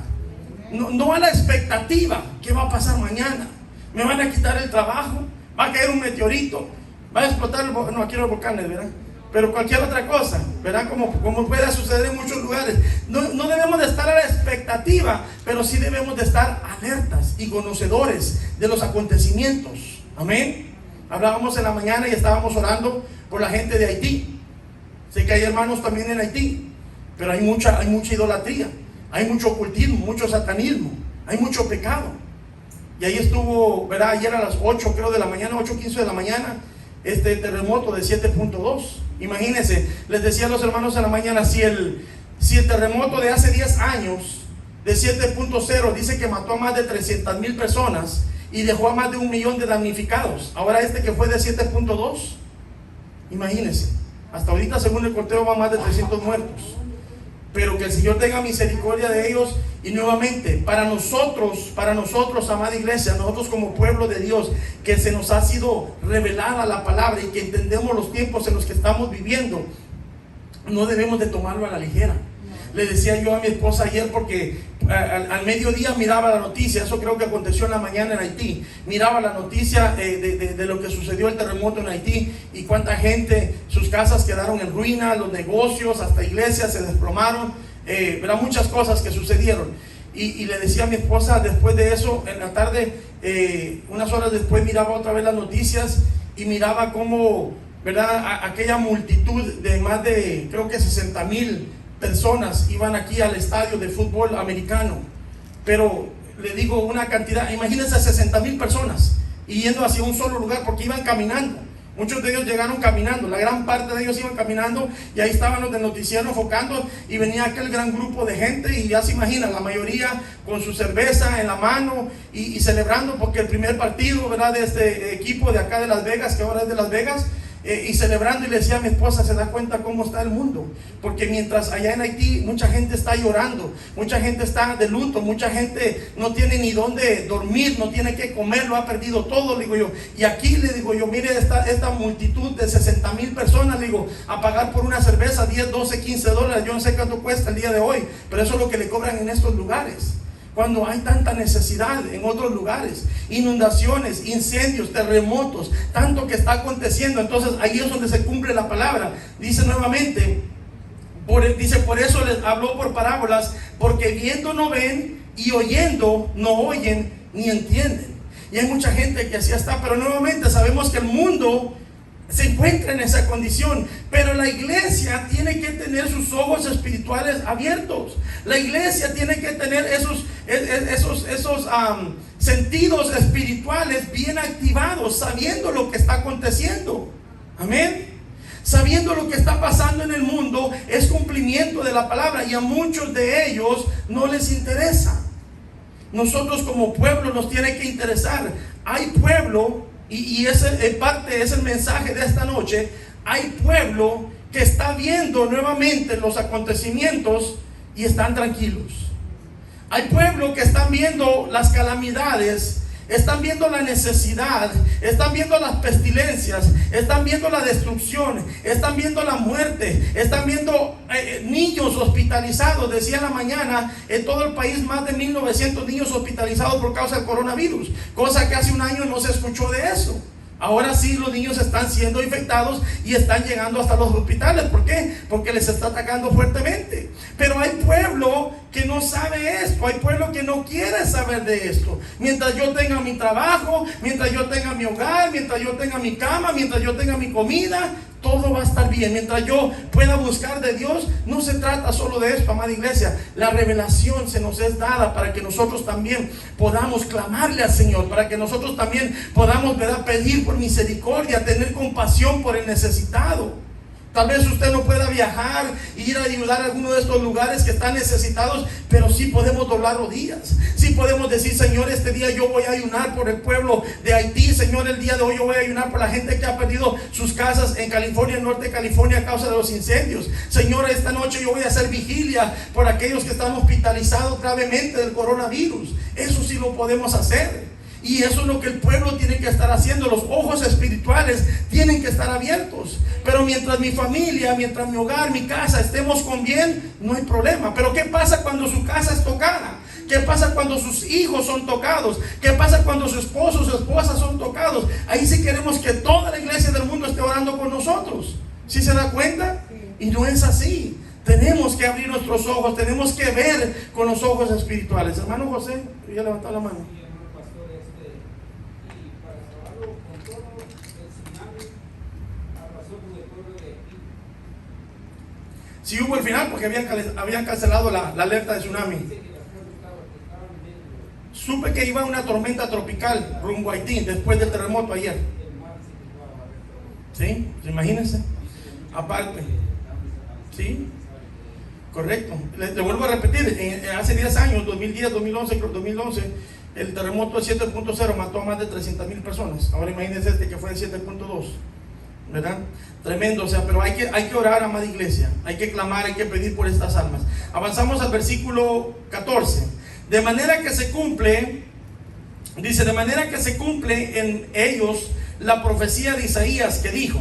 no a la expectativa. ¿Qué va a pasar mañana? ¿Me van a quitar el trabajo? ¿Va a caer un meteorito? ¿Va a explotar no, aquí los volcanes, ¿verdad? Pero cualquier otra cosa, ¿verdad? Como puede suceder en muchos lugares. No debemos de estar a la expectativa, pero sí debemos de estar alertas y conocedores de los acontecimientos. Amén. Hablábamos en la mañana y estábamos orando por la gente de Haití. Sé que hay hermanos también en Haití, pero hay mucha idolatría, hay mucho ocultismo, mucho satanismo, hay mucho pecado. Y ahí estuvo, ¿verdad? Ayer a las 8, creo, de la mañana, 8:15 de la mañana, este terremoto de 7.2. Imagínense, les decía a los hermanos en la mañana, si el terremoto de hace 10 años, de 7.0, dice que mató a más de 300,000 personas y dejó a más de 1 millón de damnificados. Ahora este que fue de 7.2, imagínense, hasta ahorita según el conteo va más de 300 muertos. Pero que el Señor tenga misericordia de ellos. Y nuevamente, para nosotros, amada iglesia, nosotros como pueblo de Dios, que se nos ha sido revelada la palabra y que entendemos los tiempos en los que estamos viviendo, no debemos de tomarlo a la ligera. Le decía yo a mi esposa ayer, porque al mediodía miraba la noticia, eso creo que aconteció en la mañana en Haití, miraba la noticia de lo que sucedió el terremoto en Haití y cuánta gente, sus casas quedaron en ruina, los negocios, hasta iglesias se desplomaron, verá muchas cosas que sucedieron. Y le decía a mi esposa, después de eso, en la tarde, unas horas después, miraba otra vez las noticias y miraba cómo, ¿verdad? Aquella multitud de más de, creo que 60,000 personas iban aquí al estadio de fútbol americano. Pero le digo una cantidad, imagínense 60,000 personas y yendo hacia un solo lugar, porque iban caminando. Muchos de ellos llegaron caminando, la gran parte de ellos iban caminando, y ahí estaban los del noticiero enfocando, y venía aquel gran grupo de gente, y ya se imaginan, la mayoría con su cerveza en la mano y celebrando, porque el primer partido, ¿verdad?, de este equipo de acá de Las Vegas, que ahora es de Las Vegas, y celebrando. Y le decía a mi esposa, se da cuenta cómo está el mundo, porque mientras allá en Haití mucha gente está llorando, mucha gente está de luto, mucha gente no tiene ni dónde dormir, no tiene que comer, lo ha perdido todo, le digo yo. Y aquí le digo yo, mire esta multitud de 60,000 personas, le digo, a pagar por una cerveza 10, 12, 15 dólares, yo no sé cuánto cuesta el día de hoy, pero eso es lo que le cobran en estos lugares, cuando hay tanta necesidad en otros lugares, inundaciones, incendios, terremotos, tanto que está aconteciendo. Entonces ahí es donde se cumple la palabra. Dice nuevamente, por eso les habló por parábolas, porque viendo no ven y oyendo no oyen ni entienden. Y hay mucha gente que así está, pero nuevamente sabemos que el mundo se encuentra en esa condición, pero la iglesia tiene que tener sus ojos espirituales abiertos. La iglesia tiene que tener esos sentidos espirituales bien activados, sabiendo lo que está aconteciendo. Amén. sabiendo lo que está pasando en el mundo, es cumplimiento de la palabra, y a muchos de ellos no les interesa. Nosotros como pueblo nos tiene que interesar. Hay pueblo, y ese en parte es el mensaje de esta noche. Hay pueblo que está viendo nuevamente los acontecimientos y están tranquilos. Hay pueblo que están viendo las calamidades, están viendo la necesidad, están viendo las pestilencias, están viendo la destrucción, están viendo la muerte, están viendo niños hospitalizados. Decía en la mañana, en todo el país más de 1900 niños hospitalizados por causa del coronavirus, cosa que hace un año no se escuchó de eso. Ahora sí, los niños están siendo infectados y están llegando hasta los hospitales. ¿Por qué? Porque les está atacando fuertemente. Pero hay pueblo que no sabe esto. Hay pueblo que no quiere saber de esto. Mientras yo tenga mi trabajo, mientras yo tenga mi hogar, mientras yo tenga mi cama, mientras yo tenga mi comida, todo va a estar bien. Mientras yo pueda buscar de Dios, no se trata solo de esto, amada iglesia. La revelación se nos es dada para que nosotros también podamos clamarle al Señor, para que nosotros también podamos, ¿verdad?, pedir por misericordia, tener compasión por el necesitado. Tal vez usted no pueda viajar e ir a ayudar a alguno de estos lugares que están necesitados, pero sí podemos doblar rodillas. Sí podemos decir: Señor, este día yo voy a ayunar por el pueblo de Haití. Señor, el día de hoy yo voy a ayunar por la gente que ha perdido sus casas en California, norte de California, a causa de los incendios. Señor, esta noche yo voy a hacer vigilia por aquellos que están hospitalizados gravemente del coronavirus. Eso sí lo podemos hacer. Y eso es lo que el pueblo tiene que estar haciendo. Los ojos espirituales tienen que estar abiertos. Pero mientras mi familia, mientras mi hogar, mi casa estemos con bien, no hay problema. Pero ¿qué pasa cuando su casa es tocada? ¿Qué pasa cuando sus hijos son tocados? ¿Qué pasa cuando su esposo o su esposa son tocados? Ahí sí queremos que toda la iglesia del mundo esté orando por nosotros. ¿Sí se da cuenta? Y no es así. Tenemos que abrir nuestros ojos, tenemos que ver con los ojos espirituales. Hermano José, ya levantó la mano. Sí hubo el final, porque habían cancelado la alerta de tsunami. Supe que iba una tormenta tropical rumbo a Haití después del terremoto ayer. ¿Sí? Imagínense. Aparte. ¿Sí? Correcto. Le vuelvo a repetir, hace 10 años, 2010, 2011, el terremoto de 7.0 mató a más de 300,000 personas. Ahora imagínense este que fue de 7.2. ¿Verdad? Tremendo. O sea, pero hay que orar, amada iglesia. Hay que clamar, hay que pedir por estas almas. Avanzamos al versículo 14. De manera que se cumple, dice, de manera que se cumple en ellos la profecía de Isaías, que dijo: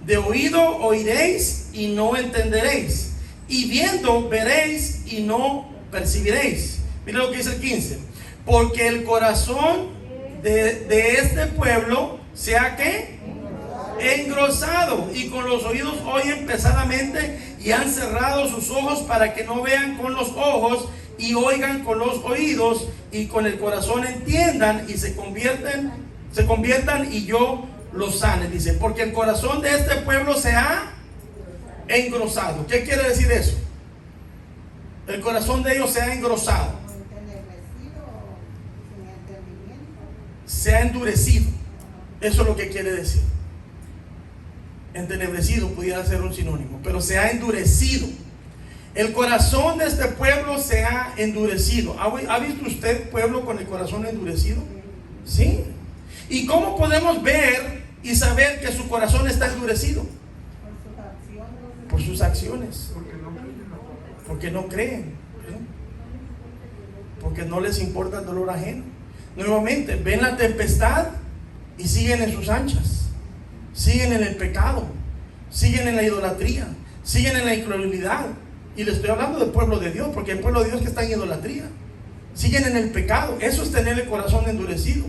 de oído oiréis y no entenderéis, y viendo veréis y no percibiréis. Mira lo que dice el 15: porque el corazón de este pueblo se ha ¿qué? Engrosado, y con los oídos oyen pesadamente, y han cerrado sus ojos para que no vean con los ojos, y oigan con los oídos, y con el corazón entiendan, y se conviertan y yo los sane. Dice, porque el corazón de este pueblo se ha engrosado. ¿Qué quiere decir eso? El corazón de ellos se ha engrosado, se ha endurecido. Eso es lo que quiere decir. Entenebrecido pudiera ser un sinónimo, pero se ha endurecido. El corazón de este pueblo se ha endurecido. ¿Ha visto usted pueblo con el corazón endurecido? ¿Sí? ¿Y cómo podemos ver y saber que su corazón está endurecido? Por sus acciones. Porque no creen. ¿Sí? Porque no les importa el dolor ajeno. Nuevamente, ven la tempestad y siguen en sus anchas. Siguen en el pecado, siguen en la idolatría, siguen en la incredulidad. Y le estoy hablando del pueblo de Dios, porque el pueblo de Dios que está en idolatría, siguen en el pecado. Eso es tener el corazón endurecido.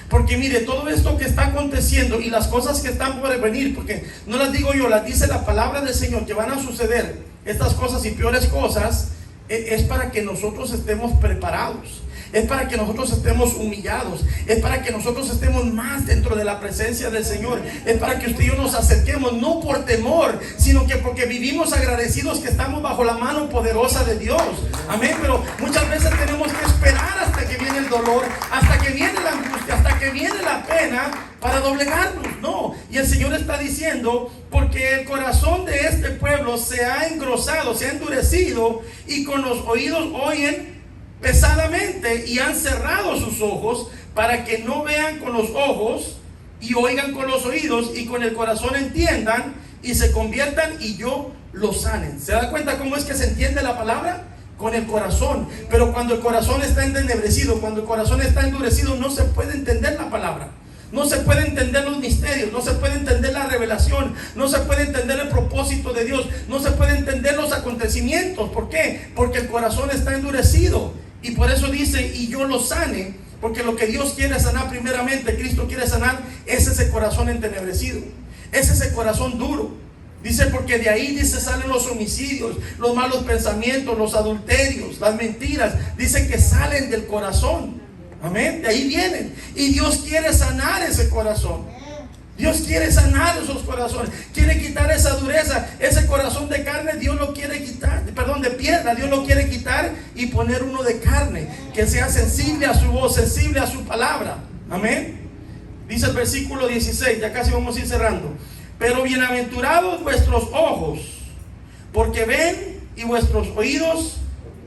Porque mire, todo esto que está aconteciendo y las cosas que están por venir, porque no las digo yo, las dice la palabra del Señor, que van a suceder estas cosas y peores cosas, es para que nosotros estemos preparados. Es para que nosotros estemos humillados. Es para que nosotros estemos más dentro de la presencia del Señor. Es para que usted y yo nos acerquemos, no por temor, sino que porque vivimos agradecidos que estamos bajo la mano poderosa de Dios. Amén. Pero muchas veces tenemos que esperar hasta que viene el dolor, hasta que viene la angustia, hasta que viene la pena para doblegarnos. No, y el Señor está diciendo, porque el corazón de este pueblo se ha engrosado, se ha endurecido, y con los oídos oyen pesadamente, y han cerrado sus ojos, para que no vean con los ojos, y oigan con los oídos, y con el corazón entiendan, y se conviertan, y yo los sanen. ¿Se da cuenta cómo es que se entiende la palabra? Con el corazón. Pero cuando el corazón está entenebrecido, cuando el corazón está endurecido, no se puede entender la palabra. No se puede entender los misterios, no se puede entender la revelación, no se puede entender el propósito de Dios, no se puede entender los acontecimientos. ¿Por qué? Porque el corazón está endurecido. Y por eso dice, y yo lo sane, porque lo que Dios quiere sanar primeramente, Cristo quiere sanar, es ese corazón entenebrecido, es ese corazón duro. Dice, porque de ahí, dice, salen los homicidios, los malos pensamientos, los adulterios, las mentiras. Dice que salen del corazón. Amén, de ahí vienen. Y Dios quiere sanar ese corazón. Dios quiere sanar esos corazones. Quiere quitar esa dureza. Ese corazón de carne, Dios lo quiere quitar. Perdón, de piedra, Dios lo quiere quitar y poner uno de carne. Que sea sensible a su voz, sensible a su palabra. Amén. Dice el versículo 16, ya casi vamos a ir cerrando. Pero bienaventurados vuestros ojos, porque ven, y vuestros oídos,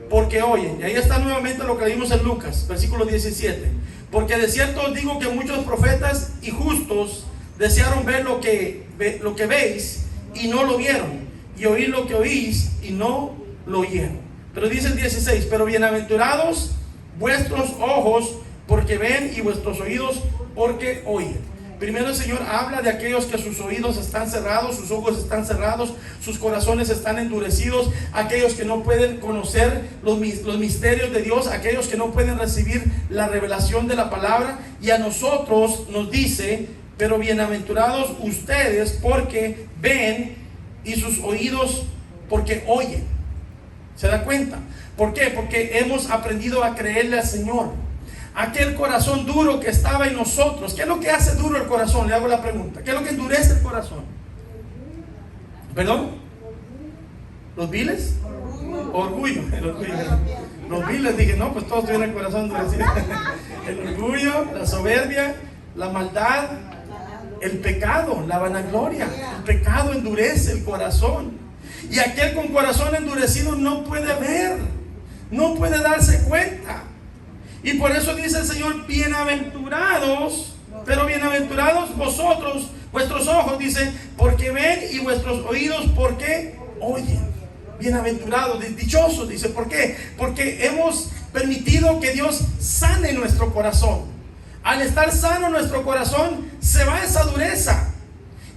porque oyen. Y ahí está nuevamente lo que vimos en Lucas, versículo 17. Porque de cierto os digo que muchos profetas y justos desearon ver lo que veis y no lo vieron, y oír lo que oís y no lo oyeron. Pero dice el 16, pero bienaventurados vuestros ojos, porque ven, y vuestros oídos, porque oyen. Primero el Señor habla de aquellos que sus oídos están cerrados, sus ojos están cerrados, sus corazones están endurecidos, aquellos que no pueden conocer los misterios de Dios, aquellos que no pueden recibir la revelación de la palabra. Y a nosotros nos dice, pero bienaventurados ustedes porque ven, y sus oídos porque oyen. ¿Se da cuenta? ¿Por qué? Porque hemos aprendido a creerle al Señor. Aquel corazón duro que estaba en nosotros. ¿Qué es lo que hace duro el corazón? Le hago la pregunta. ¿Qué es lo que endurece el corazón? ¿Perdón? ¿Los viles? Orgullo. El orgullo. Los viles, dije, no, pues todos tienen el corazón endurecido. El orgullo, la soberbia, la maldad, el pecado, la vanagloria. El pecado endurece el corazón. Y aquel con corazón endurecido no puede ver, no puede darse cuenta. Y por eso dice el Señor, bienaventurados, pero bienaventurados vosotros, vuestros ojos, dice, porque ven, y vuestros oídos, porque oyen. Bienaventurados, dichosos, dice, ¿por qué? Porque hemos permitido que Dios sane nuestro corazón. Al estar sano nuestro corazón, se va esa dureza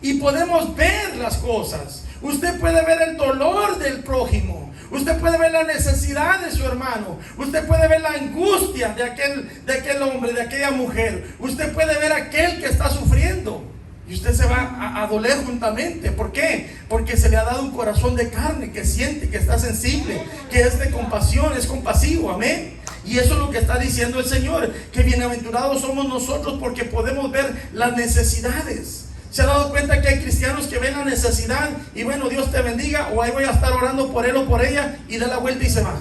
y podemos ver las cosas. Usted puede ver el dolor del prójimo. Usted puede ver la necesidad de su hermano. Usted puede ver la angustia de aquel hombre, de aquella mujer. Usted puede ver aquel que está sufriendo. Y usted se va a doler juntamente. ¿Por qué? Porque se le ha dado un corazón de carne que siente, que está sensible, que es de compasión, es compasivo. Amén. Y eso es lo que está diciendo el Señor. Que bienaventurados somos nosotros porque podemos ver las necesidades. ¿Se ha dado cuenta que hay cristianos que ven la necesidad y bueno, Dios te bendiga, o ahí voy a estar orando por él o por ella, y da la vuelta y se va?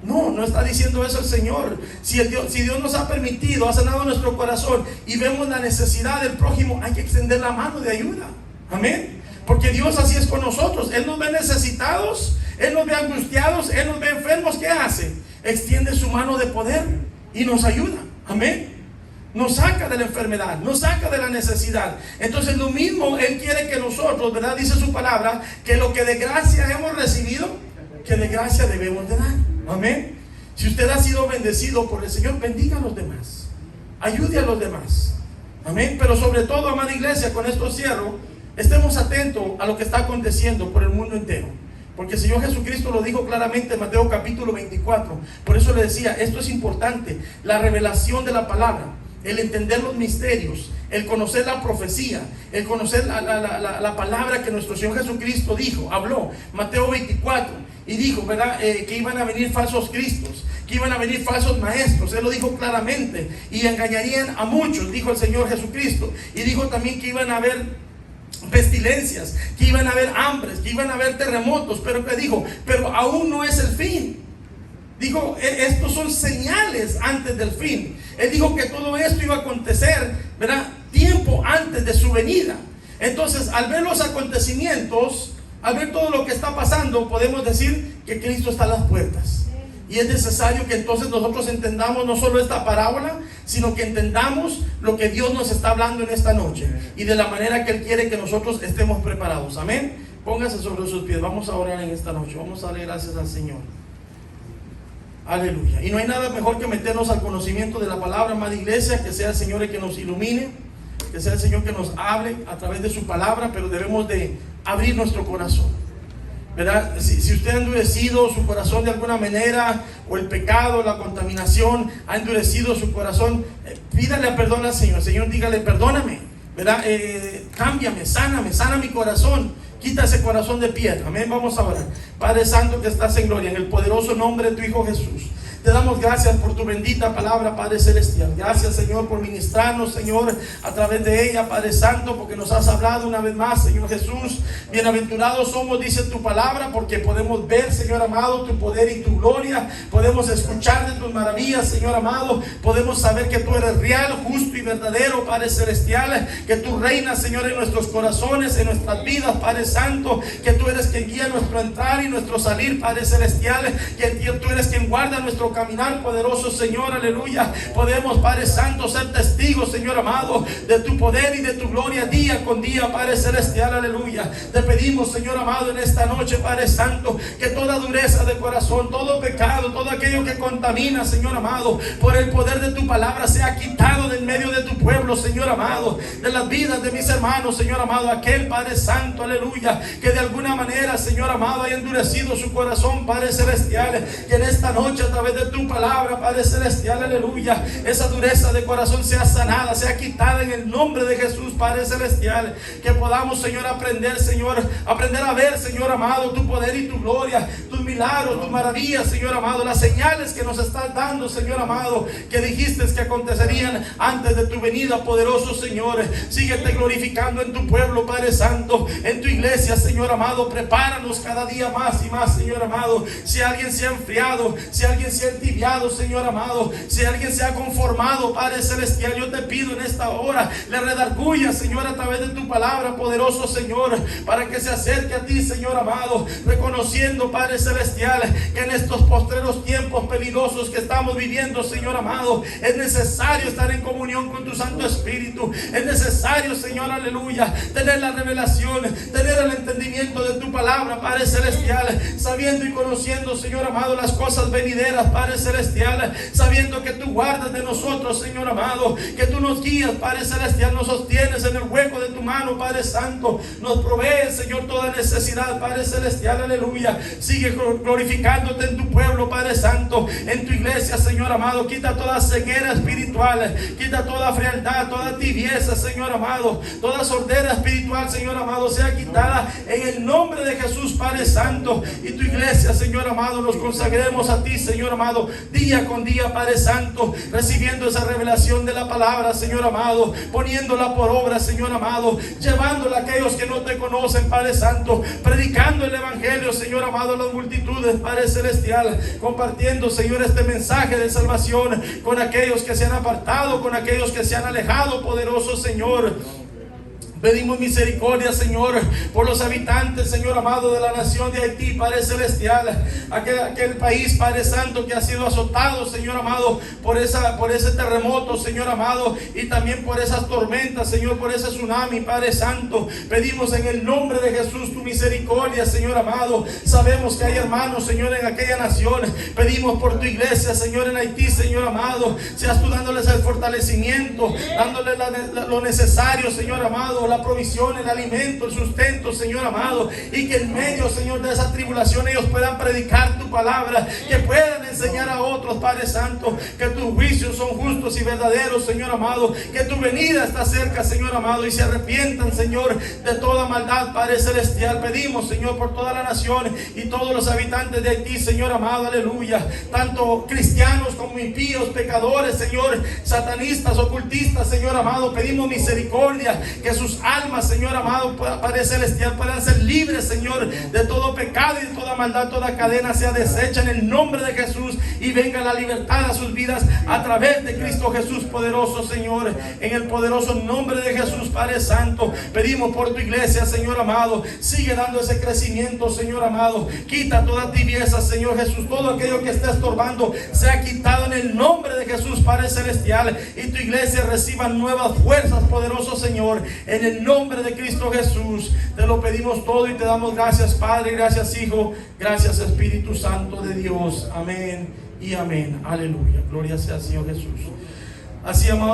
No, no está diciendo eso el Señor. Si Dios nos ha permitido, ha sanado nuestro corazón y vemos la necesidad del prójimo, hay que extender la mano de ayuda. Amén. Porque Dios así es con nosotros. Él nos ve necesitados, Él nos ve angustiados, Él nos ve enfermos. ¿Qué hace? Extiende su mano de poder y nos ayuda. Amén. Nos saca de la enfermedad, nos saca de la necesidad. Entonces lo mismo Él quiere que nosotros, ¿verdad? Dice su palabra, que lo que de gracia hemos recibido, que de gracia debemos de dar. Amén. Si usted ha sido bendecido por el Señor, bendiga a los demás, ayude a los demás. Amén. Pero sobre todo, amada iglesia, con esto cierro, estemos atentos a lo que está aconteciendo por el mundo entero. Porque el Señor Jesucristo lo dijo claramente en Mateo capítulo 24. Por eso le decía, esto es importante, la revelación de la palabra. El entender los misterios, el conocer la profecía, el conocer la palabra que nuestro Señor Jesucristo dijo, habló, Mateo 24, y dijo, ¿verdad? Que iban a venir falsos cristos, que iban a venir falsos maestros. Él lo dijo claramente, y engañarían a muchos, dijo el Señor Jesucristo. Y dijo también que iban a haber pestilencias, que iban a haber hambres, que iban a haber terremotos. Pero que dijo, pero aún no es el fin. Dijo, estos son señales antes del fin. Él dijo que todo esto iba a acontecer, ¿verdad?, tiempo antes de su venida. Entonces, al ver los acontecimientos, al ver todo lo que está pasando, podemos decir que Cristo está a las puertas. Y es necesario que entonces nosotros entendamos no solo esta parábola, sino que entendamos lo que Dios nos está hablando en esta noche y de la manera que Él quiere que nosotros estemos preparados. Amén. Póngase sobre sus pies. Vamos a orar en esta noche. Vamos a darle gracias al Señor. Aleluya. Y no hay nada mejor que meternos al conocimiento de la palabra, amada iglesia, que sea el Señor el que nos ilumine, que sea el Señor que nos hable a través de su palabra, pero debemos de abrir nuestro corazón, ¿verdad? Si usted ha endurecido su corazón de alguna manera, o el pecado, la contaminación ha endurecido su corazón, pídale perdón al Señor. Señor, dígale, perdóname, ¿verdad? Cámbiame, sáname, sana mi corazón, quita ese corazón de piedra. Amén. Vamos a orar. Padre Santo que estás en gloria, en el poderoso nombre de tu Hijo Jesús, te damos gracias por tu bendita palabra, Padre Celestial. Gracias, Señor, por ministrarnos, Señor, a través de ella, Padre Santo, porque nos has hablado una vez más, Señor Jesús. Bienaventurados somos, dice tu palabra, porque podemos ver, Señor amado, tu poder y tu gloria. Podemos escuchar de tus maravillas, Señor amado. Podemos saber que tú eres real, justo y verdadero, Padre Celestial. Que tú reinas, Señor, en nuestros corazones, en nuestras vidas, Padre Santo. Que tú eres quien guía nuestro entrar y nuestro salir, Padre Celestial. Que tú eres quien guarda nuestro caminar, poderoso Señor, aleluya. Podemos, Padre Santo, ser testigos, Señor amado, de tu poder y de tu gloria día con día, Padre Celestial, aleluya. Te pedimos, Señor amado, en esta noche, Padre Santo, que toda dureza de corazón, todo pecado, todo aquello que contamina, Señor amado, por el poder de tu palabra, sea quitado del medio de tu pueblo, Señor amado, de las vidas de mis hermanos, Señor amado. Aquel, Padre Santo, aleluya, que de alguna manera, Señor amado, haya endurecido su corazón, Padre Celestial, que en esta noche, a través de tu palabra, Padre Celestial, aleluya, esa dureza de corazón sea sanada, sea quitada en el nombre de Jesús, Padre Celestial. Que podamos, Señor, aprender a ver, Señor amado, tu poder y tu gloria, tus milagros, tus maravillas, Señor amado, las señales que nos estás dando, Señor amado, que dijiste que acontecerían antes de tu venida, poderoso Señor. Síguete glorificando en tu pueblo, Padre Santo, en tu iglesia, Señor amado. Prepáranos cada día más y más, Señor amado. Si alguien se ha enfriado, si alguien se ha entibiado, Señor amado, si alguien se ha conformado, Padre Celestial, yo te pido en esta hora, le redarguya, Señor, a través de tu palabra, poderoso Señor, para que se acerque a ti, Señor amado, reconociendo, Padre Celestial, que en estos postreros tiempos peligrosos que estamos viviendo, Señor amado, es necesario estar en comunión con tu Santo Espíritu. Es necesario, Señor, aleluya, tener la revelación, tener el entendimiento de tu palabra, Padre Celestial, sabiendo y conociendo, Señor amado, las cosas venideras, Padre Celestial, sabiendo que tú guardas de nosotros, Señor amado, que tú nos guías, Padre Celestial, nos sostienes en el hueco de tu mano, Padre Santo, nos provees, Señor, toda necesidad, Padre Celestial, aleluya. Sigue glorificándote en tu pueblo, Padre Santo, en tu iglesia, Señor amado. Quita toda ceguera espiritual, quita toda frialdad, toda tibieza, Señor amado, toda sordera espiritual, Señor amado, sea quitada en el nombre de Jesús, Padre Santo. Y tu iglesia, Señor amado, nos consagremos a ti, Señor amado, día con día, Padre Santo, recibiendo esa revelación de la palabra, Señor amado, poniéndola por obra, Señor amado, llevándola a aquellos que no te conocen, Padre Santo, predicando el evangelio, Señor amado, a las multitudes, Padre Celestial, compartiendo, Señor, este mensaje de salvación con aquellos que se han apartado, con aquellos que se han alejado, poderoso Señor. Pedimos misericordia, Señor, por los habitantes, Señor amado, de la nación de Haití, Padre Celestial, aquel país, Padre Santo, que ha sido azotado, Señor amado, por ese terremoto, Señor amado, y también por esas tormentas, Señor, por ese tsunami, Padre Santo. Pedimos en el nombre de Jesús tu misericordia, Señor amado. Sabemos que hay hermanos, Señor, en aquella nación. Pedimos por tu iglesia, Señor, en Haití, Señor amado. Seas tú dándoles el fortalecimiento, dándoles lo necesario, Señor amado, la provisión, el alimento, el sustento, Señor amado, y que en medio, Señor, de esa tribulación ellos puedan predicar tu palabra, que puedan enseñar a otros, Padre Santo, que tus juicios son justos y verdaderos, Señor amado, que tu venida está cerca, Señor amado, y se arrepientan, Señor, de toda maldad, Padre Celestial. Pedimos, Señor, por toda la nación y todos los habitantes de Haití, Señor amado, aleluya, tanto cristianos como impíos, pecadores, Señor, satanistas, ocultistas, Señor amado. Pedimos misericordia, que sus almas, Señor amado, Padre celestial, puedan ser libres, Señor, de todo pecado y de toda maldad. Toda cadena sea deshecha en el nombre de Jesús, y venga la libertad a sus vidas a través de Cristo Jesús poderoso, Señor. En el poderoso nombre de Jesús, Padre Santo, pedimos por tu iglesia, Señor amado. Sigue dando ese crecimiento, Señor amado. Quita toda tibieza, Señor Jesús. Todo aquello que está estorbando sea quitado en el nombre de Jesús, Padre celestial. Y tu iglesia reciba nuevas fuerzas, poderoso Señor. En el nombre de Cristo Jesús te lo pedimos todo y te damos gracias, Padre. Gracias, Hijo. Gracias, Espíritu Santo de Dios. Amén y amén. Aleluya. Gloria sea al Señor Jesús. Así, amados.